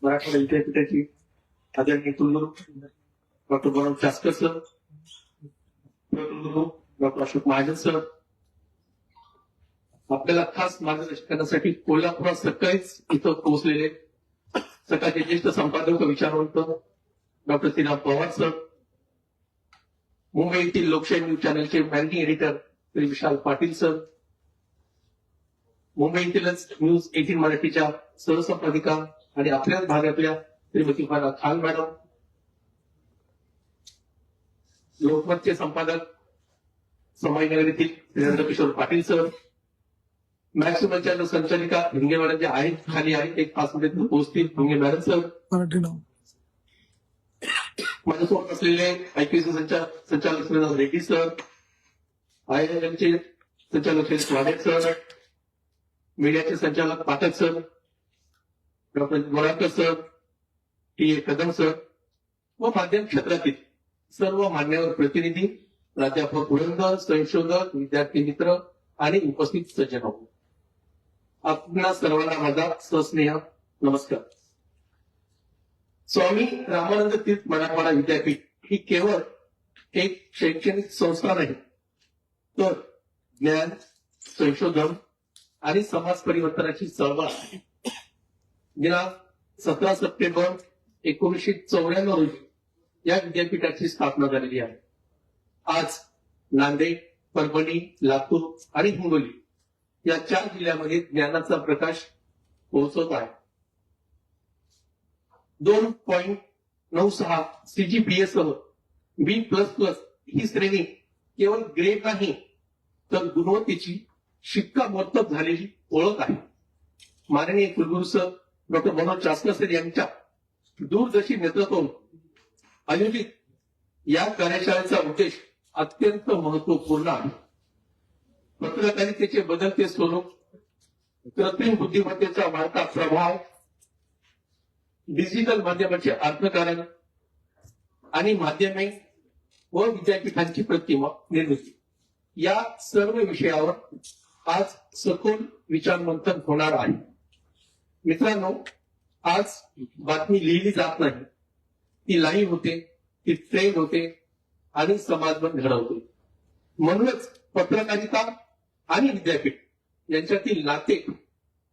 मराठवाडा विद्यापीठाची आदरणीय कुलगुरू डॉक्टर बनव शास्कर सर, कुलगुरू डॉक्टर अशोक महाजन सर, आपल्याला खास मार्गदर्शन करण्यासाठी कोल्हापुरात सकाळीच इथं पोहोचलेले सकाळचे ज्येष्ठ संपादक विचारवंत डॉक्टर श्रीराम पवार सर, मुंबई येथील लोकशाही news चॅनलचे managing editor Shri Vishal Patil sir, Mumbai येथीलच news 18 मराठीच्या सहसंपादिका आणि आपल्याच भागातल्या श्रीमती फाना खान मॅडम, लोकमतचे संपादक संभाजीनगर येथील श्रीनंद किशोर पाटील सर, मॅक्सिममच्या संचालिका भिंगे मॅडम जे आहेत खाली आहेत, एक 5 मिनिट पोहोचतील. भिंगे मॅडम सर, माझ्यासोबत असलेले आयपीएससी संचालक श्रीनाथ रेड्डी सर, आयएलएमचे संचालक श्री स्वागत सर, मीडियाचे संचालक Pathak sir, doctor Golakar sir, T A Kadam sir व माध्यम क्षेत्रातील सर्व मान्यवर प्रतिनिधी, प्राध्यापक पुरंदर, संशोधक, विद्यार्थी मित्र आणि उपस्थित सज्जन हो, आपणा सर्वांना माझा सस्नेह नमस्कार. स्वामी रामानंद तीर्थ मराठवाडा विद्यापीठ ही केवळ एक शैक्षणिक संस्था नाही, तर ज्ञान, संशोधन आणि समाज परिवर्तनाची चळवळ आहे. दिनांक 17 सप्टेंबर 1994 रोजी या विद्यापीठाची स्थापना झालेली आहे. आज नांदेड, परभणी, लातूर आणि हिंगोली या 4 जिल्ह्यामध्ये ज्ञानाचा प्रकाश पोहोचत आहे. 2.96 CGPA सह B++ ही श्रेणी केवळ ग्रेड नाही, तर गुणवत्तेची शिक्कामोर्तब झालेली ओळख आहे. माननीय कुलगुरू सर डॉक्टर मनोज शास्कर सर यांच्या दूरदर्शी नेतृत्वातून आयोजित या कार्यशाळेचा उद्देश अत्यंत महत्वपूर्ण आहे. पत्रकारितेचे बदलते स्वरूप, कृत्रिम बुद्धिमत्तेचा वाढता प्रभाव, डिजिटल माध्यमाचे अर्थकारण आणि माध्यमे व विद्यापीठांची प्रतिमा निर्मिती या सर्व विषयावर आज सखोल विचारमंथन होणार आहे. मित्रांनो, आज बातमी लिहिली जात नाही, ती लाईव्ह होते, ती ट्रेंड होते आणि समाजबन घडवते. म्हणूनच पत्रकारिता आणि विद्यापीठ यांच्यातील नाते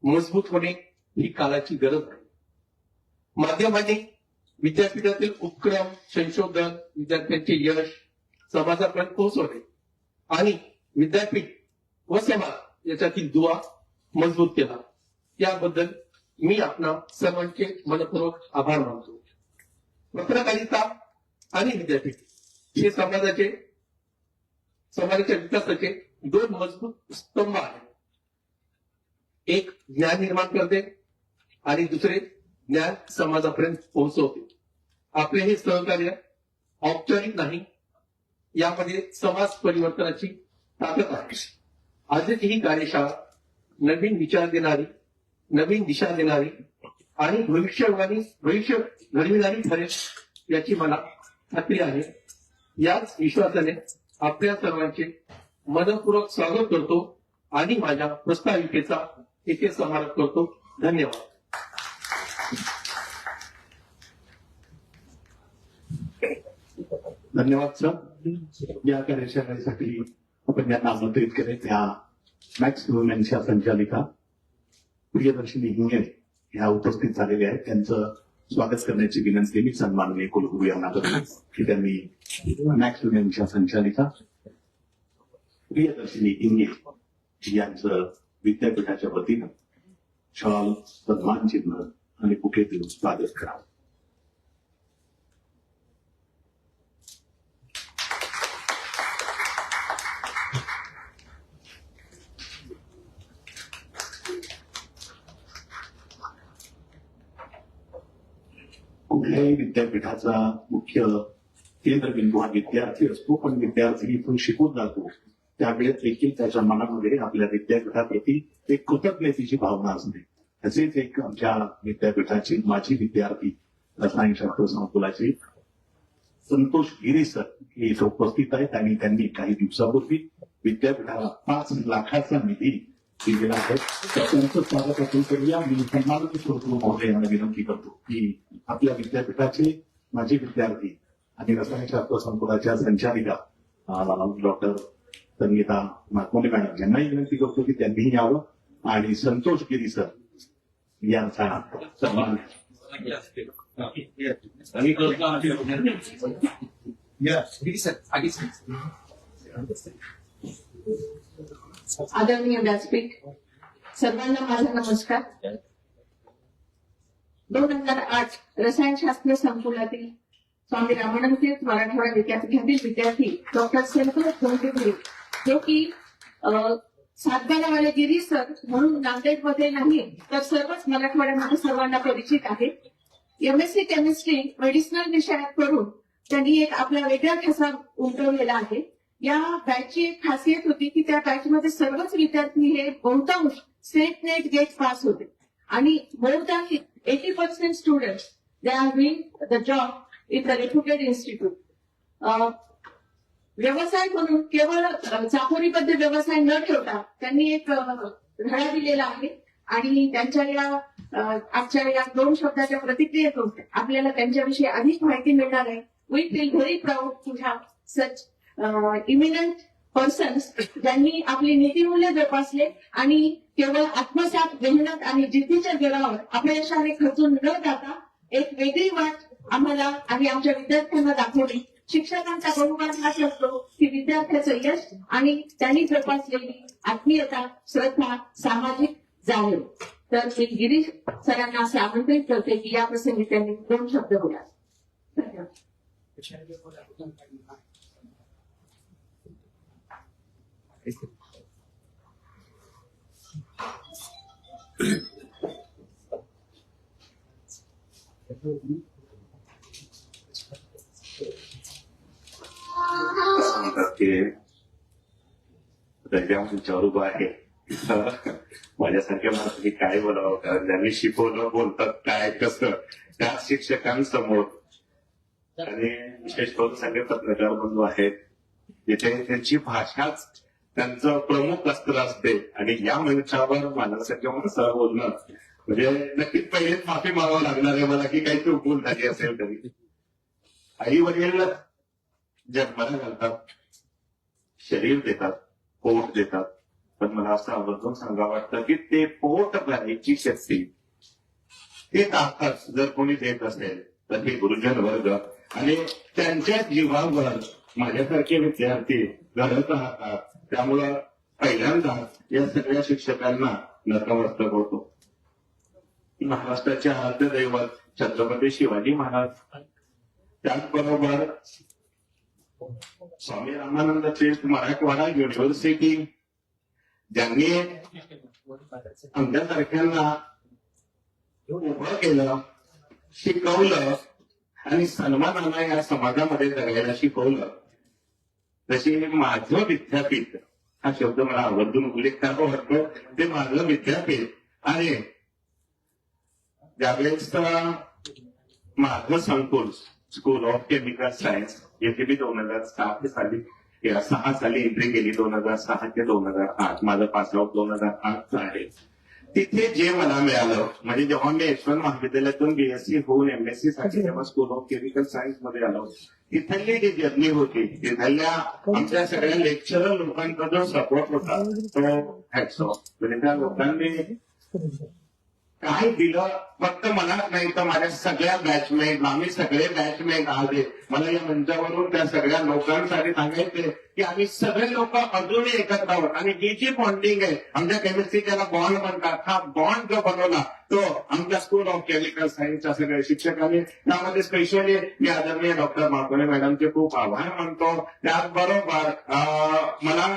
मजबूत होणे ही काळाची गरज आहे. माध्यमांनी विद्यापीठातील उपक्रम, संशोधन, विद्यार्थ्यांचे यश समाजापर्यंत पोहोचवणे आणि विद्यापीठ व समाज याच्यातील दुवा मजबूत केला, याबद्दल मी आपणा सर्वांचे मनपूर्वक आभार मानतो. पत्रकारिता आणि विद्यापीठ हे समाजाच्या विकासाचे 2 मजबूत स्तंभ आहेत. एक ज्ञान निर्माण करते आणि दुसरे ज्ञान समाजापर्यंत पोहोचवते. आपले हे सहकार्य औपचारिक नाही, यामध्ये समाज परिवर्तनाची ताकद आहे. आजची ही कार्यशाळा नवीन विचार देणारी, नवीन दिशा देणारी आणि भविष्य घडविणारी ठरेल याची मला खात्री आहे. याच विश्वासाने आपल्या सर्वांचे मनपूर्वक स्वागत करतो आणि माझ्या प्रस्ताविकेचा इथे समारोप करतो. धन्यवाद. धन्यवाद सर. या कार्यशाळेसाठी आपण यांना आमंत्रित केले त्या मॅक्स वुमेनच्या संचालिका प्रियदर्शनी हिंगे ह्या उपस्थित झालेल्या आहेत. त्यांचं स्वागत करण्याची विनंती मी सन्माननीय कुलगुरू यांना करतो की त्यांनी मॅक्स वुमेनच्या संचालिका प्रियदर्शनी हिंगे यांचं विद्यापीठाच्या वतीनं शॉल, सन्मान चिन्ह आणि बुके देऊन स्वागत करावं. कुठल्याही विद्यापीठाचा मुख्य केंद्रबिंदू हा विद्यार्थी असतो, पण विद्यार्थी इथून शिकून जातो त्यावेळेस देखील त्याच्या मनामध्ये आपल्या विद्यापीठाप्रती एक कृतज्ञतेची भावना असते. तसेच एक आमच्या विद्यापीठाची माजी विद्यार्थी रसायनशास्त्र संकुलाचे संतोष गिरी सर हे इथे उपस्थित आहेत आणि त्यांनी काही दिवसापूर्वी विद्यापीठाला 5 लाखाचा निधी दिलेला आहे. तर त्यांचं स्वागत आपण करूया. मी सन्मानित करतो महोदयांना विनंती करतो की आपल्या विद्यापीठाचे माजी विद्यार्थी आणि रसायनशास्त्र संकुलाच्या संचालिका डॉक्टर संगीता माकोने मॅडम यांनाही विनंती करतो की त्यांनीही यावं आणि संतोष गिरी सर यांचा सन्मान. आदरणीय व्यासपीठ, सर्वांना माझा नमस्कार. 2008 रसायनशास्त्र संकुलातील स्वामी रामानंद तीर्थ मराठवाडा विद्यापीठातील विद्यार्थी डॉक्टर संतोष गोंडे, जो की सातबारावाले गिरी सर म्हणून नांदेडमध्ये नाही तर सर्वच मराठवाड्यामध्ये सर्वांना परिचित आहे. MSc केमिस्ट्री मेडिसिनल विषयात करून त्यांनी एक आपला वेगळा ठसा उमटवलेला आहे. या बॅचची एक खासियत होती की त्या बॅचमध्ये सर्वच विद्यार्थी हे बहुतांश स्टेट नेट गेट पास होते आणि more than 80% students they are doing the job in the reputed institute. व्यवसाय म्हणून केवळ चाकोरीबद्ध व्यवसाय न ठेवता त्यांनी एक धडा दिलेला आहे आणि त्यांच्या या आजच्या या 2 शब्दाच्या प्रतिक्रियेतून आपल्याला त्यांच्याविषयी अधिक माहिती मिळणार आहे. We feel very proud to have such eminent persons ज्यांनी आपली नीतिमूल्य जोपासले आणि केवळ आत्मसात मेहनत आणि जिद्दीच्या जोरावर अपयशाने खचून न जाता एक वेगळी वाट आम्हाला आणि आमच्या विद्यार्थ्यांना दाखवली. शिक्षकांचा बहुमान हाच असतो की विद्यार्थ्याचं यश आणि त्यांनी जोपासलेली आत्मीयता, श्रद्धा, सामाजिक जाणीव. तर मी गिरीश सरांना असं आमंत्रित करते की या प्रसंगी त्यांनी 2 शब्द बोला. धन्यवाद. असं म्हणतात की रजाच्या उभं आहे माझ्यासारख्या माणसाने काय बोलावं, कारण त्यांनी शिकवलं बोलतात काय कसं त्या शिक्षकांसमोर आणि विशेष करून सगळे पत्रकार बंधू आहेत जिथे त्यांची भाषाच त्यांचं प्रमुख अस्त्र असते आणि या मंचावर माझ्यासारख्या माणसाला बोलणं म्हणजे नक्कीच पहिले माफी मागावं लागणार आहे मला की काही चूक भूल झाली असेल तरी. आई वडील जन्माला घालतात, शरीर देतात, पोट देतात, पण मला असं आवर्जून सांगा वाटतं की ते पोट भरायची शक्ती ते ताकद जर कोणी देत असेल तर हे गुरुजन वर्ग आणि त्यांच्या जीवावर माझ्यासारखे विद्यार्थी घडत राहतात. त्यामुळं पहिल्यांदा या सगळ्या शिक्षकांना नतमस्तक होतो. महाराष्ट्राचे आराध्य दैवत छत्रपती शिवाजी महाराज, त्याचबरोबर स्वामी रामानंद तीर्थ मराठवाडा युनिव्हर्सिटी ज्यांनी आमच्यासारख्यांना उभं केलं, शिकवलं आणि सन्मानानं या समाजामध्ये जगायला शिकवलं. तशी माझं विद्यापीठ हा शब्द मला आवर्जून उल्लेख करावा वाटतो. ते माझं विद्यापीठ आणि ज्यावेळेस माझं संकुल स्कूल ऑफ केमिकल सायन्स येथे मी 2006 साली एंट्री केली. 2006 ते 2008 माझं पासआउट 2008 आहे. तिथे जे मला मिळालं म्हणजे जेव्हा मी यशवंत महाविद्यालयातून BSc होऊन MSc साठी जेव्हा स्कूल ऑफ केमिकल सायन्स मध्ये आलो, तिथली जी जर्नी होती, तिथल्या आमच्या सगळ्या लेक्चरर लोकांचा जो सपोर्ट होता तो हॅट्स ऑफ. म्हणजे त्या लोकांनी काय दिलं फक्त मला नाही तर माझ्या सगळ्या बॅचमेट, आम्ही सगळे बॅचमेट आले. मला या मंचावरून त्या सगळ्या लोकांसाठी सांगायचे की आम्ही सगळे लोक अजूनही एकत्र आहोत आणि ही जी बॉन्डिंग आहे आमच्या केमिस्ट्री त्याला बॉन्ड म्हणतात, हा बॉन्ड जो बनवला तो आमच्या स्कूल ऑफ केमिकल सायन्सच्या सगळ्या शिक्षकांनी. त्यामध्ये स्पेशली मी आदरणीय डॉक्टर माकोने मॅडमचे खूप आभार मानतो. त्याचबरोबर मला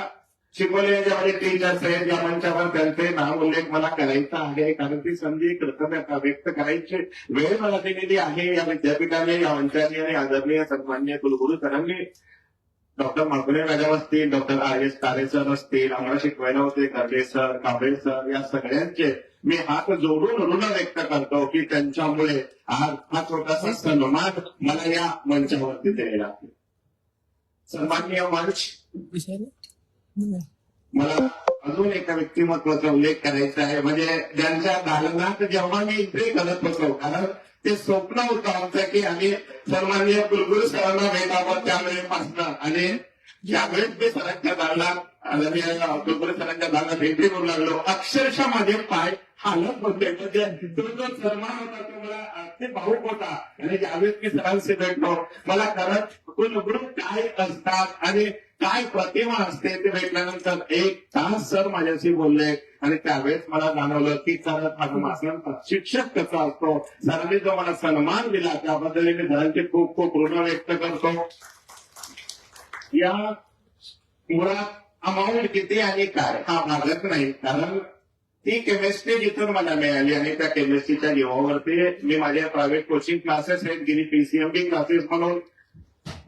शिकवलेले जेवढे टीचर्स आहेत या मंचावर त्यांचे नाव उल्लेख मला करायचा आहे कारण ती संधी कृतज्ञता व्यक्त करायची वेळ मला दिलेली आहे या विद्यापीठाने, या मंचाने आणि आदरणीय सन्माननीय कुलगुरू सरांनी. डॉक्टर माकोने मॅडम असतील, डॉक्टर RS तारे सर असतील, आम्हाला शिकवायला होते कर्ले सर, कांबळे सर, या सगळ्यांचे मी हात जोडून ऋण व्यक्त करतो की त्यांच्यामुळे आज हा छोटासा सन्मान मला या मंचावरती दिलेला आहे. सन्माननीय मंच मला अजून एका व्यक्तिमत्वाचा उल्लेख करायचा आहे, म्हणजे ज्यांच्या दालनात जेव्हा मी एंट्री करत होतो, कारण ते स्वप्न होतं आमचं की आम्ही सन्माननीय कुलगुरू सरांना भेटावं त्यावेळेपासून. आणि ज्यावेळेस मी सरांच्या दालनात मी कुलगुरू सरांच्या दालनात एंट्री करू लागलो, अक्षरशः माझे पाय हालत होते. म्हणजे तो जो सन्मान होता तो मला अगदी भावूक होता. आणि ज्यावेळेस मी सरांशी भेटलो, मला खरंच कुलगुरू काय असतात आणि काय प्रतिमा असते ते भेटल्यानंतर 1 तास सर माझ्याशी बोलले. आणि त्यावेळेस मला जाणवलं की खरंच माझा मास्टर शिक्षक कसा असतो. सरांनी जो मला सन्मान दिला त्याबद्दल मी सरांचे खूप खूप ऋण व्यक्त करतो. या मुळात अमाऊंट किती आणि काय हा भागत नाही, कारण ती केमिस्ट्री जिथून मला मिळाली आणि त्या केमिस्ट्रीच्या जीवावरती मी माझ्या प्रायव्हेट कोचिंग क्लासेस आहेत गेली PCMB क्लासेस म्हणून.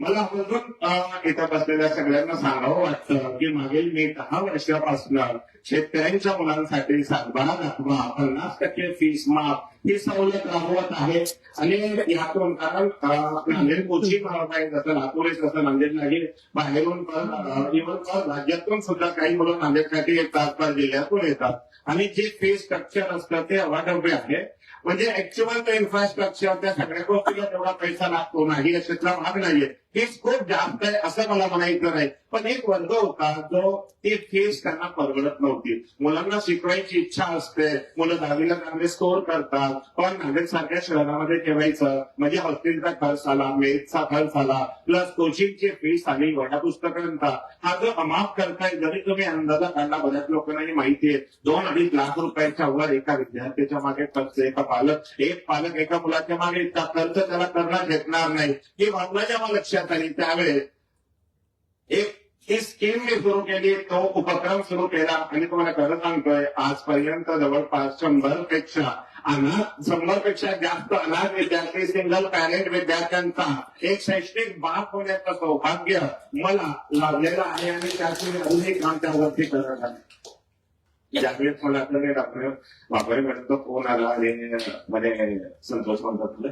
मला अजून इथं बसलेल्या सगळ्यांना सांगावं वाटतं की मागील मी 10 वर्षापासून शेतकऱ्यांच्या मुलांसाठी सातबारा दाखवा 50% फीस माफ ही सवलत राबवत आहे. आणि यातून कारण नांदेड कोचिंग जसं लातूर आहे तसं नांदेड नाही, बाहेरून पण राज्यातून सुद्धा काही मुलं नांदेडसाठी येतात, पण जिल्ह्यातून येतात. आणि जे फीस स्ट्रक्चर असतं ते अवाढव्य आहे. म्हणजे ऍक्च्युअल ते इन्फ्रास्ट्रक्चर त्या सगळ्या गोष्टीला तेवढा पैसा लागतो नाही, याच्यातला भाग नाहीये. फीस खूप जास्त आहे असं मला म्हणायचं नाही, पण एक वर्ग होता जो ती फीस त्यांना परवडत नव्हती. मुलांना शिकवायची इच्छा असते, मुलं 10वीला चांगले स्कोर करतात, पण नांदेड सारख्या शहरामध्ये ठेवायचं म्हणजे हॉस्टेलचा खर्च आला, मेसचा खर्च आला, प्लस कोचिंगची फीस आली, वह्या पुस्तकांचा हा जो अमाप करताय. जरी तुम्ही अंदाजा काढला, बऱ्याच लोकांनाही माहितीये 2-2.5 लाख रुपयाच्या वर एका विद्यार्थ्याच्या मागे खर्च. एक पालक एका मुलाच्या मागे इतका खर्च त्याला करण्यात येणार नाही. ही भावना जेव्हा लक्षात आली त्यावेळेस एक ही स्कीम मी सुरू केली, तो उपक्रम सुरू केला. आणि तुम्हाला खरं सांगतोय आजपर्यंत जवळपास 100 पेक्षा जास्त अनाथ विद्यार्थी, सिंगल पॅरेंट विद्यार्थ्यांचा एक शैक्षणिक बाप होण्याचं सौभाग्य मला लाभलेलं आहे. आणि त्यातून अजूनही काम त्यावरती करत आहे. ज्यावेळेस मला आपल्याला डॉक्टर वापरे मॅडमचा फोन आला आणि म्हणजे संतोष म्हणतात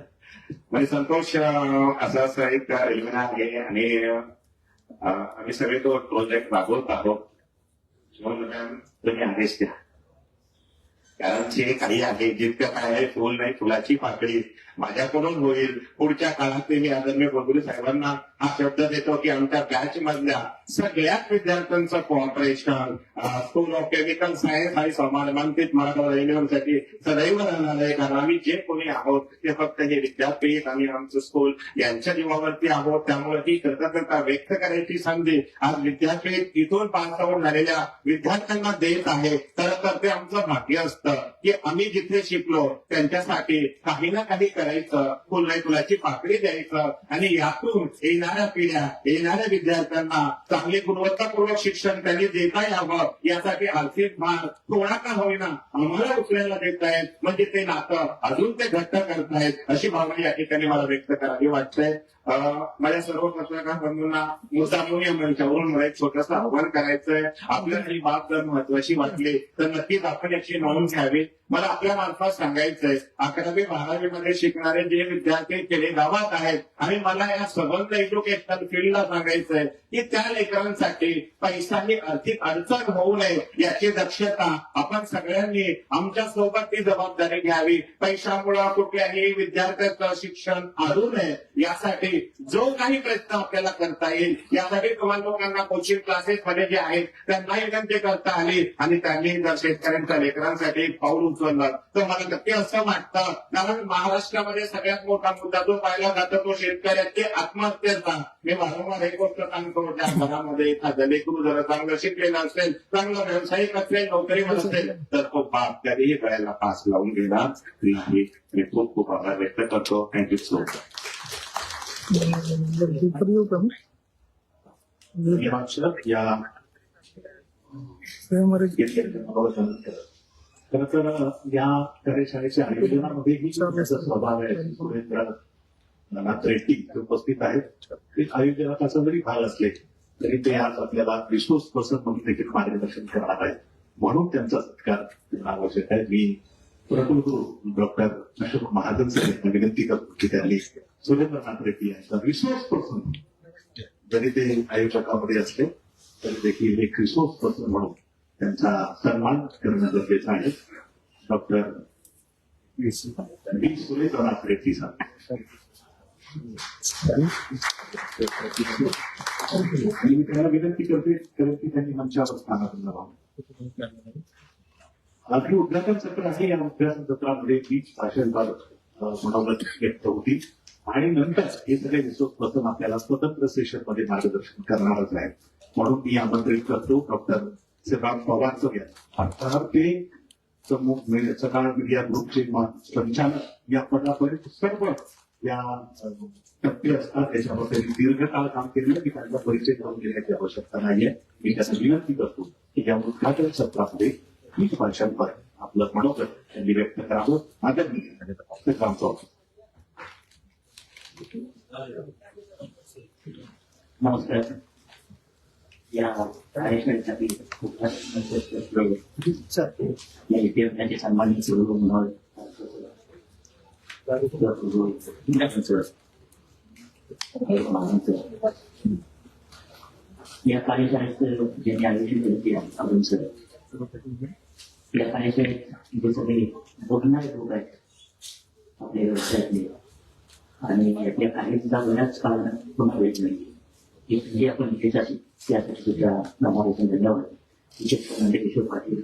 म्हणजे संतोष असं असं एक रेल्वे आहे आणि आम्ही सगळे तो प्रोजेक्ट राबवत आहोत, मॅडम तुम्ही आदेश द्या. कारण जे काही आहे जितकं काय आहे फुल नाही फुलाची पाकळी माझ्याकडून होईल. पुढच्या काळात मी आदरणीय कुलगुरू साहेबांना हा शब्द देतो की आमच्या बॅच मधल्या सगळ्याच विद्यार्थ्यांचं corporation school of chemical science आणि समानमांकित मराठवाडा युनिव्हर्सिटी सदैव राहणार आहे. कारण आम्ही जे कोणी आहोत ते फक्त हे विद्यापीठ आणि आमचं स्कूल यांच्या जीवावरती आहोत. त्यामुळे ही कृतज्ञता व्यक्त करायची संधी आज विद्यापीठ इथून पास आउट झालेल्या विद्यार्थ्यांना देत आहे. तर ते आमचं भाग्य असतं की आम्ही जिथे शिकलो त्यांच्यासाठी काही ना काही करायचं, फुल नाही फुलाची पाकळी द्यायचं आणि यातून येणाऱ्या पिढ्या येणाऱ्या विद्यार्थ्यांना चांगले गुणवत्तापूर्वक शिक्षण त्यांनी देता यावं यासाठी आर्थिक भार थोडा का होईना आम्हाला उचलायला देत आहेत. म्हणजे ते नातं अजून ते घट्ट करतायत अशी भावना या ठिकाणी मला व्यक्त करावी वाटतंय. माझ्या सर्व पत्रकार बंधूंना मुद्दामून या मंचावरून मला एक छोटंसं आव्हान करायचंय. आपल्याला ही बाब जर महत्वाची वाटली तर नक्कीच आपण याची नोंद घ्यावी. मला आपल्या मार्फत सांगायचंय 11वी 12वी मध्ये शिकणारे जे विद्यार्थी खेडेगावात आहेत आणि मला या सबंध एज्युकेशनल फील्डला सांगायचंय की त्या लेकरांसाठी पैशाची आर्थिक अडचण होऊ नये याची दक्षता आपण सगळ्यांनी आमच्या सोबत ती जबाबदारी घ्यावी. पैशामुळे कुठल्याही विद्यार्थ्याचं शिक्षण अडू नये यासाठी जो काही प्रयत्न आपल्याला करता येईल यासाठी तुम्हाला लोकांना कोचिंग क्लासेस मध्ये जे आहेत त्यांनाही विनंती करता आली आणि त्यांनी जर शेतकऱ्यांच्या लेकरांसाठी एक पाऊल उचललं तर मला नक्की असं वाटतं. कारण महाराष्ट्रामध्ये सगळ्यात मोठा मुद्दा जो पाहिला जातो तो शेतकऱ्याची आत्महत्येचा. मी वारंवार एक गोष्ट सांगतो, त्या घरामध्ये एखादं लेकरू जर चांगलं शिकलेलं असेल, चांगलं व्यावसायिक असेल, नोकरीवर असेल तर तो बाप कधीही गळ्याला फास लावून घेणार नाही. मी खूप खूप आभार व्यक्त करतो. Thank you so much. या खरं तर या कार्यशाळेच्या आयोजनामध्येही स्वभाव आहे. सुरेंद्रनाथ रेड्डी उपस्थित आहेत. ते आयोजनाचा जरी भाग असले तरी ते आज आपल्याला रिसोर्स पर्सन म्हणून देखील मार्गदर्शन करणार आहेत. म्हणून त्यांचा सत्कार करणं आवश्यक आहे. मी कुलगुरू डॉक्टर अशोक महाजन साहेबांना विनंती करतो की त्यांनी सुरेंद्रनाथ रेड्डी यांचा रिसोर्स पर्सन जरी ते आयोजकामध्ये असले तरी देखील एक रिसोर्स पर्सन म्हणून त्यांचा सन्मान करणं गरजेचं आहे. डॉक्टर डी सुरेश ती सांग. आणि मी त्यांना विनंती करते की त्यांनी मंचावर स्थानापन्न व्हावं. आपली उद्घाटन सत्र आहे. या उद्घाटन सत्रामध्ये 20 भाषणकार मनोगत व्यक्त होती आणि नंतर हे सगळे प्रथम आपल्याला स्वतंत्र सेशन मध्ये मार्गदर्शन करणारच आहे. म्हणून मी आमंत्रित करतो डॉक्टर श्रीराम पवार यांना. ते सकाळ मीडिया ग्रुपचे संचालक या पदापर्यंत सर्व या टप्पे असतात. त्याच्यामध्ये दीर्घकाळ काम केलेलं की त्यांचा परिचय करून घेण्याची आवश्यकता नाहीये. मी त्यांना विनंती करतो की या उद्घाटन सत्रामध्ये 20 भाषांवर आपलं मनोगत त्यांनी व्यक्त करावं. आदरणीय श्रीराम पवार. नमस्कार. या कार्यक्रमासाठी या विद्यार्थ्यांचे सन्मानित सुरू म्हणून या कार्यशाळेचं ज्यांनी आयोजन केलं ते अरुण सर. या कार्यशाळेत जे सगळे बोलणारे लोक आहेत आपल्या व्यवसायातले आणि आपल्या कार्यचा बऱ्याच काळ पुन्हा वेळ नाही आपण इथेच असेल त्यासाठी सुद्धा नमावेशन धन्यवाद. विशेष म्हणजे किशोर पाटील,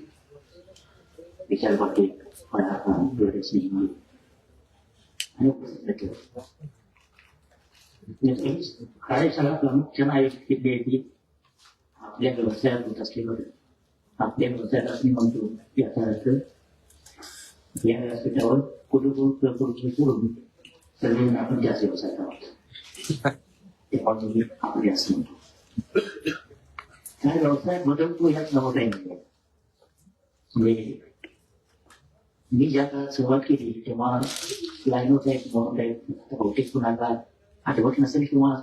विशाल पाटील, आणि कार्यशाळा प्रामुख्याने आयोजित केली आहे की आपल्या व्यवसायात होत असलेलं आपल्या व्यवसायात मी म्हणतो याचा अर्थ या व्यासपीठावर करून सर्व आपण त्याच व्यवसायात आहोत ते आपले असं म्हणतो. काय व्यवसाय बदलतो यात नवं काही नाही. म्हणजे मी ज्या काळात सुरुवात केली तेव्हा लाईनोटाईप मोनोटाईप बहुतेक कुणाला आठवत नसेल किंवा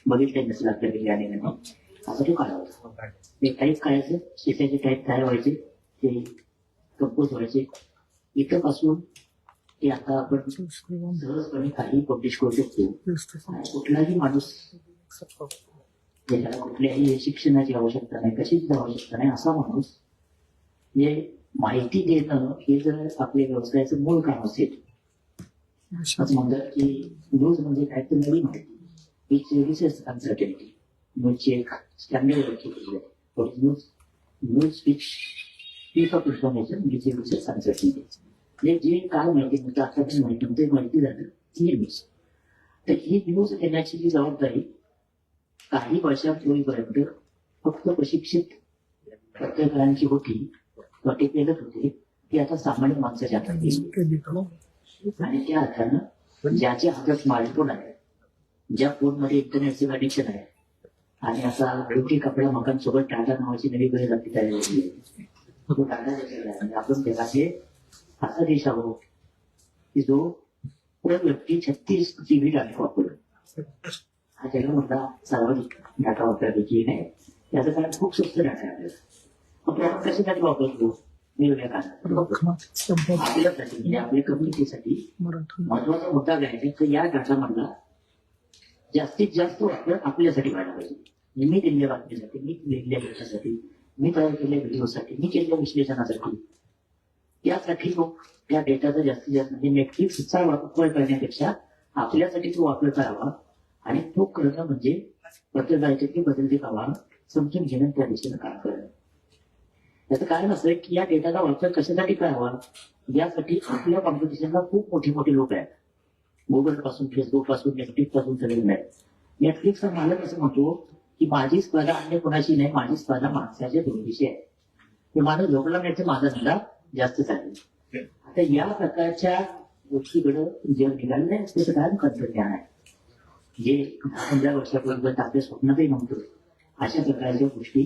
बघितलं नसेल आपल्या बिर्याणीने असा तो काळ होता. ते टाईप करायचं, शिकायचे टाईप तयार व्हायचे, ते कंपोज व्हायचे. इथं पासून ते आता आपण सहजपणे काही पब्लिश करू शकतो. कुठलाही माणूस ज्याला कुठल्याही शिक्षणाची आवश्यकता नाही, कशाची आवश्यकता नाही असा माणूस म्हणजे माहिती देणं हे जर आपल्या व्यवसायाचं मूळ काम असेल असं म्हणतात की न्यूज म्हणजे काय तर नवीन माहिती इट्स रिसर्च अनसर्टनिटी. न्यूजची एक स्टँडर्ड व्याख्या केली आहे. News piece of information it's research uncertainty. म्हणजे जे काय माहिती नव्हतं आता माहिती नव्हतं ते माहिती झालं ही न्यूज. तर ही न्यूज देण्याची जी जबाबदारी काही वर्षापूर्वीपर्यंत फक्त प्रशिक्षित पत्रकारांची होती, टेकलेलंच होते. ती आता सामान्य माणसाच्या हातात गेली आणि त्या अर्थानं ज्याच्या हातात स्मार्टफोन आहे, ज्या फोनमध्ये इंटरनेटचे कनेक्शन आहे आणि असा ब्युटी कपडा मकांसोबत टाटा नावाची नवी गरज आपली तयार झाली आहे. तो टाटा देशाला आहे. आपण जगाचे असा देश आहोत की जो व्यक्ती 36 GB डाटा वापरतो. हा जगामधला सर्वाधिक डाटा वापरण्यापैकी नाही. त्याचा कारण खूप स्वस्त डाटा आहे आपल्याला. आपण कशासाठी वापरतो वेगवेगळ्या कारणासाठी आपल्यासाठी म्हणजे आपल्या कम्युनिटीसाठी महत्वाचा मुद्दा घ्यायचा तर या डाटामधला जास्तीत जास्त वापर आपल्यासाठी व्हायला पाहिजे. मी दिलेल्या बातमीसाठी, मी दिलेल्या लेखासाठी, मी तयार केलेल्या व्हिडिओसाठी, मी केलेल्या विश्लेषणासाठी यासाठी लोक त्या डेटाचा जास्तीत जास्त म्हणजे नेटफ्लिक्सचा वापर करण्यापेक्षा आपल्यासाठी तो वापर करावा आणि तो करणं म्हणजे पत्रकारितेची बदलती आव्हान समजून घेणं, त्या दिशेनं काम करणं. त्याचं कारण असं की या डेटाचा वापर कशासाठी करावा यासाठी आपल्या कॉम्पिटिशनला खूप मोठे मोठे लोक आहेत. गुगल पासून, फेसबुक पासून, नेटफ्लिक्स पासून सगळे आहेत. नेटफ्लिक्सचा मालक असं म्हणतो की माझी स्पर्धा अन्य कोणाशी नाही, माझी स्पर्धा माणसाच्या दोन्हीशी आहे. ते माणूस झोपला नाही तर माझा धंदा जास्त चालेल. आता या प्रकारच्या गोष्टीकडे जग निघालं नाही. त्याचं कारण तंत्रज्ञान आहे जे 15 वर्षापर्यंत आपल्या स्वप्नातही नव्हतं. अशा प्रकारच्या गोष्टी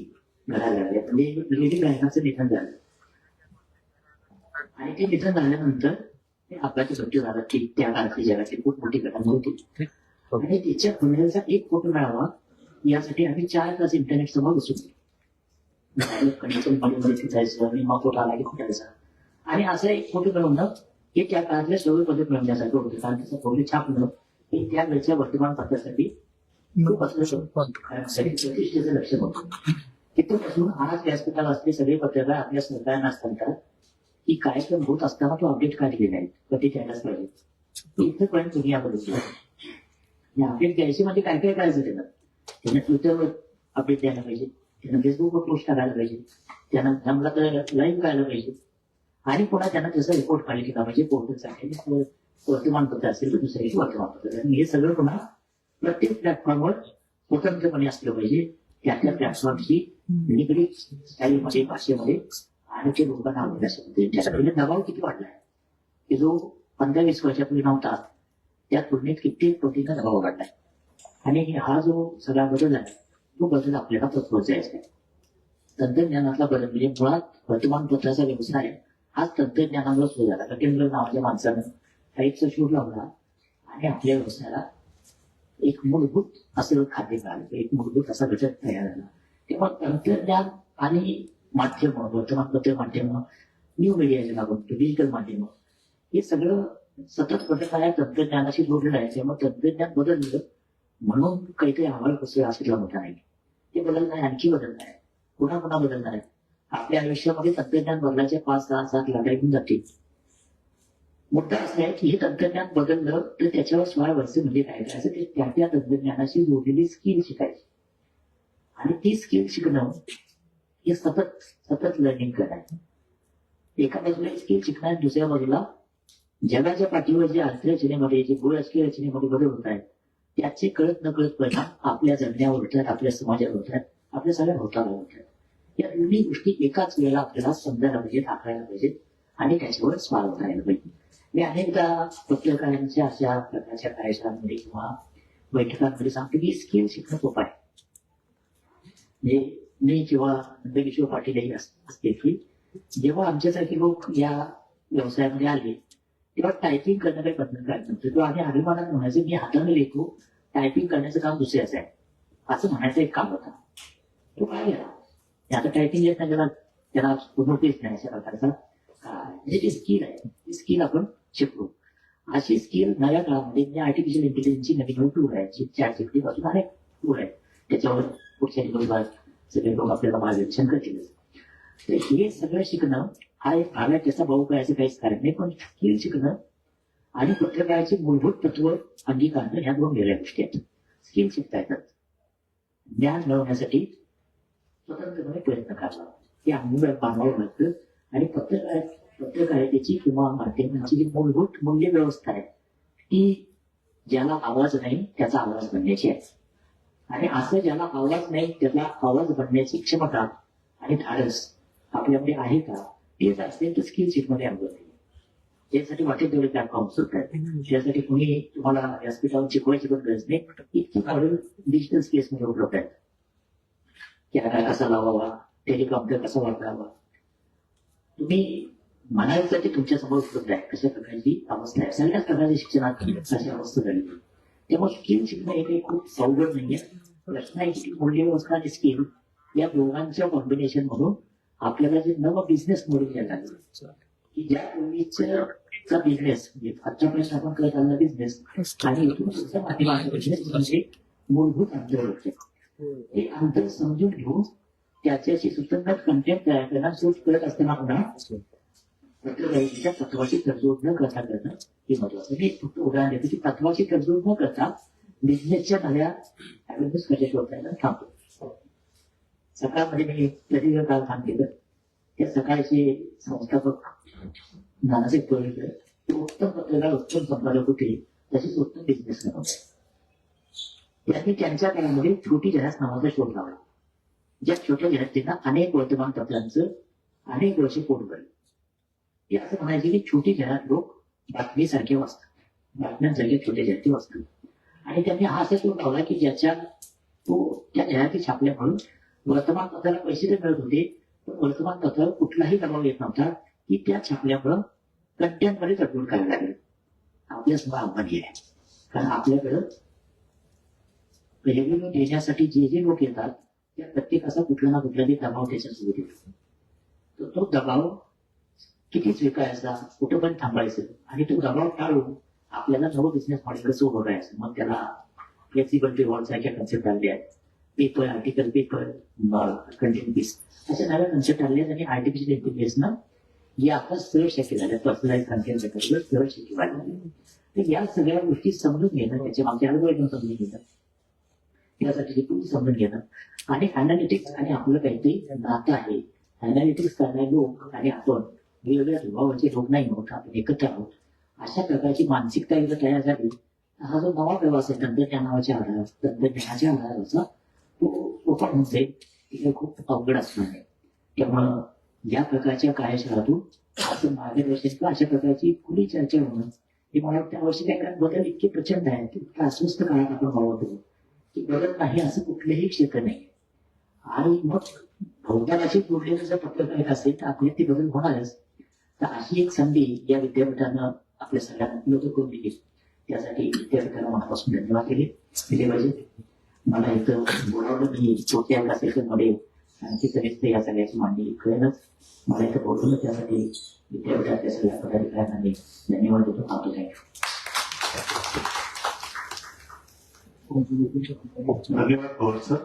घडायला लागल्या. म्हणजे लेडी गायनाचं निधन झालं आणि ते निधन झाल्यानंतर अपघाती मृत्यू झाला की त्या काळातली जगाची खूप मोठी घटना होती आणि तिच्या पुण्याचा एक फोटो मिळावा यासाठी आम्ही 4 तास इंटरनेट समोर बसून कंडिशन मध्ये फिरायचं आणि मग फोटो आला की फुटायचा आणि असं एक फोटो मिळवणं हे त्या काळातल्या सगळे पद्धत मिळवण्यासारखं होतं. कारण त्याचा फोटो छापणं हे त्या वेळच्या वर्तमानपत्रासाठी खूप असं प्रतिष्ठेचं लक्षण होतं. तिथपासून आज व्यासपीठाला असले सगळे पत्रकार आपल्या सरकारना सांगतात की कार्यक्रम होत असताना तो अपडेट का दिले नाही, कधी द्यायलाच पाहिजे. इथपर्यंत दुनिया बदलली. अपडेट द्यायचे म्हणजे काय काय करायचं त्यांना ट्विटरवर अपडेट द्यायला पाहिजे, त्यांना फेसबुकवर पोस्ट करायला पाहिजे, त्यांना जमला तर लाईव्ह करायला पाहिजे, आणि पुन्हा त्यांना त्याचा रिपोर्ट काढले केला पाहिजे पोर्टलसाठी, वर्तमानपत्र असेल तर दुसरे वर्तमानपत्र. आणि हे सगळं पुन्हा प्रत्येक प्लॅटफॉर्मवर स्वतंत्रपणे असलं पाहिजे. त्या प्लॅटफॉर्मची निगडीत स्टाईलमध्ये, भाषेमध्ये आणि ते लोकांना अभ्यास होते. त्यासाठी दबाव किती वाढलाय की जो 15-20 वर्षापूर्वी नव्हता त्या तुलनेत कित्येक पटीचा दबाव वाढलाय. आणि हा जो सगळा बदल आहे तो बदल आपल्याला पोहोचायचा आहे. तंत्रज्ञानातला बदल म्हणजे मुळात वर्तमानपत्राचा व्यवसाय हा तंत्रज्ञानामुळे सुरू झाला. कटेंद्र नावाच्या माणसानं टाईपचा शोध लावला आणि आपल्या व्यवसायाला एक मूलभूत असं खाद्य मिळालं, एक मूलभूत असा घटक तयार झाला. तेव्हा तंत्रज्ञान आणि माध्यम, वर्तमानपत्र माध्यम, न्यू मीडिया ज्याला म्हणतो, डिजिटल माध्यम, हे सगळं सतत घटक आहे, तंत्रज्ञानाशी जोडलेलं आहे. त्यामुळे तंत्रज्ञान बदललं म्हणून काहीतरी आम्हाला कसं असायला मोठा नाही, ते बदलणार आहे, आणखी बदलणार आहे, पुन्हा पुन्हा बदलणार आहे. आपल्या आयुष्यामध्ये तंत्रज्ञान बदलायचे 5, 6, 7 लाटा येऊन जातील. मुद्दा असा आहे की हे तंत्रज्ञान बदललं तर त्याच्यावर स्वारस्य म्हणजे काय करायचं, ते त्या तंत्रज्ञानाशी जोडलेली स्किल शिकायची. आणि ती स्किल शिकणं हे सतत लर्निंग करायचं. एका बाजूला स्किल शिकणार, दुसऱ्या बाजूला जगाच्या पाठीवर जे अर्थरचनेमध्ये, जे भूराजकीय रचनेमध्ये बदल होत आहेत त्याचे कळत नकळत परिणाम आपल्या जगण्यावर होतात, आपल्या समाजावर होतात, आपल्या सगळ्या भोवताला होतात. या दोन्ही गोष्टी एकाच वेळेला आपल्याला समजायला पाहिजेत, आखायला पाहिजेत आणि त्याच्यावर स्वार करायला पाहिजे. मी अनेकदा पत्रकारांच्या अशा प्रकारच्या कार्यशाळांमध्ये किंवा बैठकांमध्ये सांगतो की स्किल शिकणं सोपं आहे. म्हणजे मी किंवा नंदकिशोर पाटील हे असते की जेव्हा आमच्यासारखे लोक या व्यवसायामध्ये आले तेव्हा टायपिंग करणं काही बंधनकारक नव्हतं. किंवा आम्ही अभिमानात म्हणायचं मी हाताने लिहितो, टायपिंग करण्याचं काम दुसऱ्याच आहे असं म्हणायचं एक काम होता. तो काय गेला आता टायपिंग येत नाही, त्याला नोटीस नाही अशा प्रकारचा म्हणजे ती स्किल आहे, ती स्किल आपण शिकतो. अशी स्किल नव्या काळामध्ये आर्टिफिशियल इंटेलिजन्सची नवीन टूल आहे, ChatGPT पासून अनेक टूल आहे, त्याच्यावर पुढच्या दिवसभरात सगळे लोक आपल्याला मार्गदर्शन करतील. तर हे सगळं शिकणं हा एक भाग आहे, त्याचा भाऊ करायचं काहीच कारण नाही. पण स्किल शिकणं आणि पत्रकाराची मूलभूत तत्व अंगीकारणं ह्या दोन वेगळ्या गोष्टी आहेत. स्किल शिकता येतात, ज्ञान मिळवण्यासाठी स्वतंत्रपणे प्रयत्न करावा हे आम्ही मानवावर लागतं. आणि पत्रकारितेची किंवा माध्यमांची जी मूलभूत मूल्य व्यवस्था आहे ती ज्याला आवाज नाही त्याचा आवाज बनण्याची आहे. आणि असं ज्याला आवाज नाही त्याला आवाज बनण्याची क्षमता आणि धाडस आपल्याकडे आहे का, तेच असेल तर स्किल शिकमध्ये अवघड नाही. त्यासाठी वाटेल तेवढे प्लॅटफॉर्म सुद्धा आहेत. त्यासाठी कोणी तुम्हाला व्यासपीठावर शिकवायची पण गरज नाही. इतकी मॉडेल डिजिटल स्पेसमध्ये उपलब्ध आहेत. कॅमेरा कसा लावावा, टेलिकॉम्प्युटर कसा वापरावा, तुम्ही म्हणायचं की तुमच्या समोर उपलब्ध आहे कशा प्रकारची अवस्था आहे. सगळ्याच प्रकारच्या शिक्षणात अशी अवस्था झाली. त्यामुळे स्किल शिकणं हे काही खूप अवघड नाहीये. प्रश्न आहे की मूल्य व्यवस्था आणि स्किल या दोघांच्या कॉम्बिनेशन म्हणून आपल्याला जे नवं बिझनेस मॉडेल घ्यायला लागलं की ज्या पूर्वीचा बिझनेस म्हणजे आजच्यापर्यंत आपण करत आलेला बिझनेस आणि इथून दुसऱ्या माध्यमाचा बिझनेस म्हणजे मूलभूत अंतर होते. हे अंतर समजून घेऊन त्याच्याशी सुसंगत कंटेंट तयार करणं शोध करत असताना पुन्हा पत्रकारितेच्या तत्वाची तडजोड न करता करणं हे महत्वाचं. मी फक्त उदाहरण देतो की तत्वाची तडजोड न करता बिझनेसच्या नव्या अवेअरनेस कशा शोधायला थांबतो. सकाळमध्ये मी प्रदीर्घ काळ काम केलं. त्या सकाळचे संस्थापक नानासाहेब कोळीकर ते उत्तम पत्रकार, उत्तम संपादक होते, तसेच उत्तम बिझनेस होते. त्यांनी त्यांच्या काळामध्ये छोटी जाहिरात नावाचा शोध लावला. ज्या छोट्या जाहिरातींना अनेक वर्तमानपत्रांचं अनेक वर्ष पोट भरलं. ते असं म्हणायचे की छोटी जाहिरात लोक बातमीसारखे वाचतात, बातम्यांसारख्या छोट्या जाहिराती वाचतात. आणि त्यांनी हा असा शोध लावला की ज्याच्या त्या जाहिराती छापल्यामुळे वर्तमानपत्राला पैसे तर मिळत होते, पण वर्तमानपत्रावर कुठलाही दबाव येत नव्हता की त्या छापल्यामुळं कंटेंटमध्ये तडजोड करायला लागेल. आपल्यासमोर आव्हान हे आहे, कारण आपल्याकडं रेव्हेन्यू देण्यासाठी जे लोक येतात त्या प्रत्येकाचा कुठला ना कुठला तरी दबाव त्याच्यासोबत येतो. तर तो दबाव किती स्वीकारायचा, कुठं पण थांबायचं आणि तो दबाव टाळून आपल्याला नवं बिझनेस मॉडेल कसं उभं करायचं. मग त्याला फ्लेक्सिबल रिवॉर्ड सारख्या कन्सेप्ट आले आहेत, paper, article paper, content piece अशा नव्या कन्सेप्ट आले आणि आर्टिफिशियल इंटेलिजन्सनं जे आता सहज शक्य झालं, पर्सनलाइज कंटेंट सहज शक्य झालं. तर या सगळ्या गोष्टी समजून घेणं, त्याच्या मागचे अल्गोरिदम समजून घेणं, यासाठी टूल समजून घेणं आणि अनालिटिक्स आणि आपलं काहीतरी नातं आहे. अनालिटिक्स करणारे लोक आणि आपण वेगवेगळ्या स्वभावाचे लोक नाही आहोत, आपण एकत्र आहोत. अशा प्रकारची मानसिकता एकदा तयार झाली, हा जो नवा प्रवास आहे तंत्रज्ञानाच्या आधाराचा तो ओपन होऊन जाईल. तिथे खूप अवघड असणार आहे. त्यामुळं या प्रकारच्या कार्यशाळातून असं मार्गदर्शन किंवा अशा प्रकारची खुली चर्चा होणं हे मला वाटतं आवश्यक आहे. कारण बदल इतके प्रचंड आहेत की इतक्या अस्वस्थ काळात आपण वावरतो की बदल नाही असं कुठलंही क्षेत्र नाही. आणि मग भौतालाशी जोडलेलं जर पत्रकारिता असेल तर आपली ती बदल होणारच. तर अशी एक संधी या विद्यापीठानं आपल्या सगळ्यांना उपलब्ध करून दिली. त्यासाठी विद्यापीठाला मनापासून धन्यवाद दिले पाहिजे. मला इथं बोलावलं, मी छोट्या सेशनमध्ये आणखी सगळ्यात या सगळ्याची मांडणी कळेलच. मला इथं बोलवलं, त्यासाठी विद्यापीठाच्या सगळ्या पदाधिकाऱ्यांना धन्यवाद देतो. धन्यवाद पवार सर.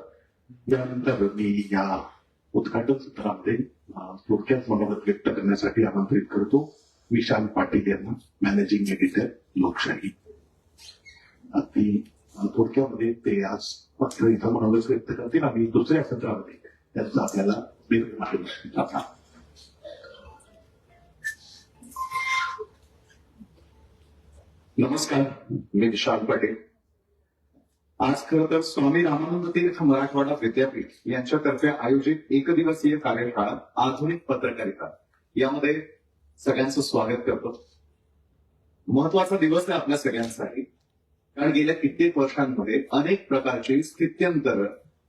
यानंतर मी या उद्घाटन सत्रामध्ये थोडक्यात मनोगत व्यक्त करण्यासाठी आमंत्रित करतो विशाल पाटील यांना, मॅनेजिंग एडिटर लोकशाही. अगदी थोडक्यामध्ये ते आज मात्र इथं मनोगत व्यक्त करतील आणि दुसऱ्या सत्रामध्ये त्यांचं आपल्याला मार्गदर्शन करणार. नमस्कार, मी विशाल पाटील. आज खरं तर स्वामी रामानंद तीर्थ मराठवाडा विद्यापीठ यांच्यातर्फे आयोजित एकदिवसीय कार्यशाळा आधुनिक पत्रकारिता यामध्ये सगळ्यांचं स्वागत करतो. महत्वाचा दिवस आहे आपल्या सगळ्यांसाठी, कारण गेल्या कित्येक वर्षांमध्ये अनेक प्रकारची स्थित्यंतर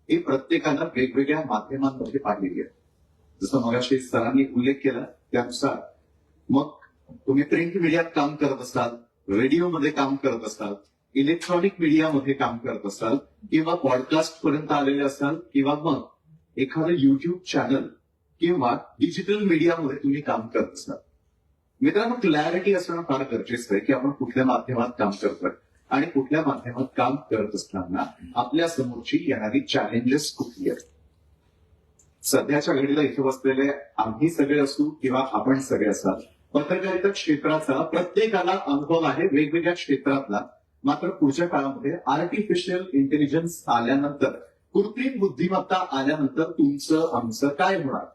ही प्रत्येकानं वेगवेगळ्या माध्यमांमध्ये पाहिलेली आहे. जसं मगाशी सरांनी उल्लेख केला त्यानुसार मग तुम्ही प्रिंट मीडियात काम करत असाल, रेडिओमध्ये काम करत असाल, इलेक्ट्रॉनिक मीडियामध्ये काम करत असाल किंवा पॉडकास्ट पर्यंत आलेले असाल किंवा मग एखादं युट्यूब चॅनल किंवा डिजिटल मीडियामध्ये तुम्ही काम करत असाल. मित्रांनो, क्लॅरिटी असणं फार गरजेचं आहे की आपण कुठल्या माध्यमात काम करतोय आणि कुठल्या माध्यमात काम करत असताना आपल्या समोरची येणारी चॅलेंजेस कुठली आहेत. सध्याच्या घडीला इथे बसलेले आम्ही सगळे असू किंवा आपण सगळे असाल, पत्रकारिता क्षेत्राचा प्रत्येकाला अनुभव आहे वेगवेगळ्या क्षेत्रातला. मात्र पुढच्या काळामध्ये आर्टिफिशियल इंटेलिजन्स आल्यानंतर, कृत्रिम बुद्धिमत्ता आल्यानंतर तुमचं आमचं काय होणार,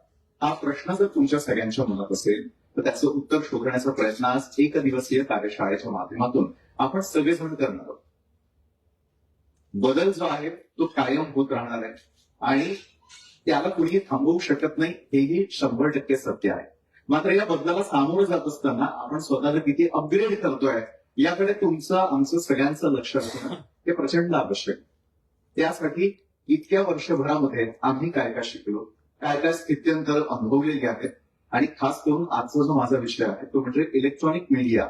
हा प्रश्न जर तुमच्या सगळ्यांच्या मनात असेल तर त्याचं उत्तर शोधण्याचा प्रयत्न आज एक दिवसीय कार्यशाळेच्या माध्यमातून आपण सगळेजण करणार आहोत. बदल जो आहे तो कायम होत राहणार आहे आणि त्याला कुणीही थांबवू शकत नाही, हेही 100% सत्य आहे. मात्र या बदलाला सामोरं जात असताना आपण स्वतःला किती अपग्रेड करतोय याकडे तुमचं आमचं सगळ्यांचं लक्ष असणं हे प्रचंड आवश्यक. त्यासाठी इतक्या वर्षभरामध्ये आम्ही काय काय शिकलो, काय काय स्थित्यंतर अनुभवलेली आहेत आणि खास करून आजचा जो माझा विषय आहे तो म्हणजे इलेक्ट्रॉनिक मीडिया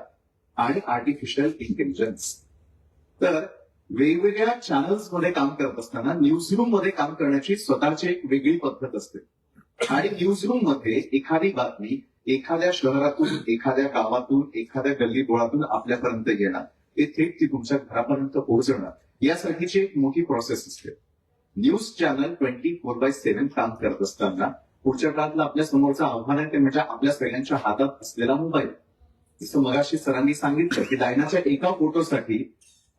आणि आर्टिफिशियल इंटेलिजन्स. तर वेगवेगळ्या चॅनल्समध्ये काम करत असताना न्यूजरूम मध्ये काम करण्याची स्वतःची एक वेगळी पद्धत असते आणि न्यूजरूम मध्ये एखादी बातमी एखाद्या शहरातून, एखाद्या गावातून, एखाद्या गल्लीबोळातून आपल्यापर्यंत येणार, ते थेट ती तुमच्या घरापर्यंत पोहोचणार, यासाठीची एक मोठी प्रोसेस असते. न्यूज चॅनल 24/7 काम करत असताना पुढच्या काळातलं आपल्या समोरचं आव्हान आहे ते म्हणजे आपल्या सगळ्यांच्या हातात असलेला मोबाईल. जसं मगाशी सरांनी सांगितलं की डायनाच्या एका फोटोसाठी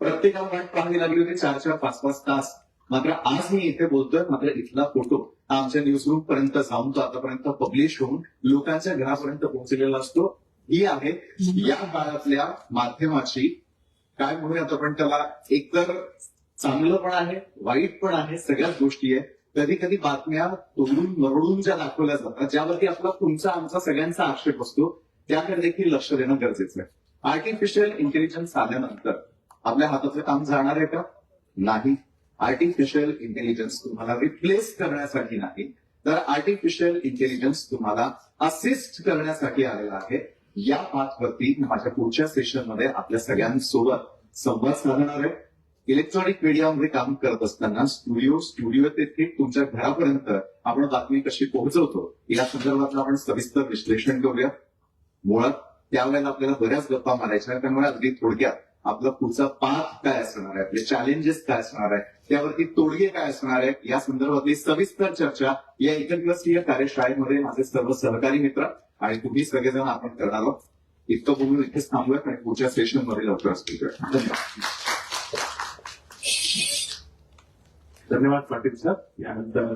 प्रत्येकाला वाट पाहावी लागली होती 4-4, 5-5 तास. मात्र आज मी इथे बोलतोय, मात्र इथला फोटो आमच्या न्यूजरूम पर्यंत जाऊन तो आतापर्यंत पब्लिश होऊन लोकांच्या घरापर्यंत पोहोचलेला असतो. ही आहे या काळातल्या माध्यमाची, काय म्हणूयात आपण त्याला, एकतर चांगलं पण आहे, वाईट पण आहे, सगळ्याच गोष्टी आहे. कधी कधी बातम्या तोडून मरडून ज्या दाखवल्या जातात, ज्यावरती आपला तुमचा आमचा सगळ्यांचा आक्षेप असतो, त्याकडे देखील लक्ष देणं गरजेचं आहे. आर्टिफिशियल इंटेलिजन्स आल्यानंतर आपल्या हातातलं काम जाणार आहे का? नाही. आर्टिफिशियल इंटेलिजन्स तुम्हाला रिप्लेस करण्यासाठी नाही, तर आर्टिफिशियल इंटेलिजन्स तुम्हाला असिस्ट करण्यासाठी आलेला आहे. या पाथवरती माझ्या पुढच्या सेशनमध्ये आपल्या सगळ्यांसोबत संवाद साधणार आहे. इलेक्ट्रॉनिक मीडियामध्ये काम करत असताना स्टुडिओ ते थेट तुमच्या घरापर्यंत आपण बातमी कशी पोहोचवतो या संदर्भातलं आपण सविस्तर विश्लेषण करूया. मुळात त्यावेळेला आपल्याला बऱ्याच गप्पा मारायच्या, त्यामुळे अगदी थोडक्यात आपला पुढचा पाथ काय असणार आहे, आपले चॅलेंजेस काय असणार आहे, त्यावरती तोडगे काय असणार आहे, या संदर्भातली सविस्तर चर्चा या एकदिवसीय कार्यशाळेमध्ये माझे सर्व सहकारी मित्र आणि तुम्ही सगळेजण आपण करणार आहोत. इतकं बोलून इथेच थांबूयात आणि पुढच्या सेशनमध्ये लवकरच भेटूया. धन्यवाद. धन्यवाद पाटील सर. यानंतर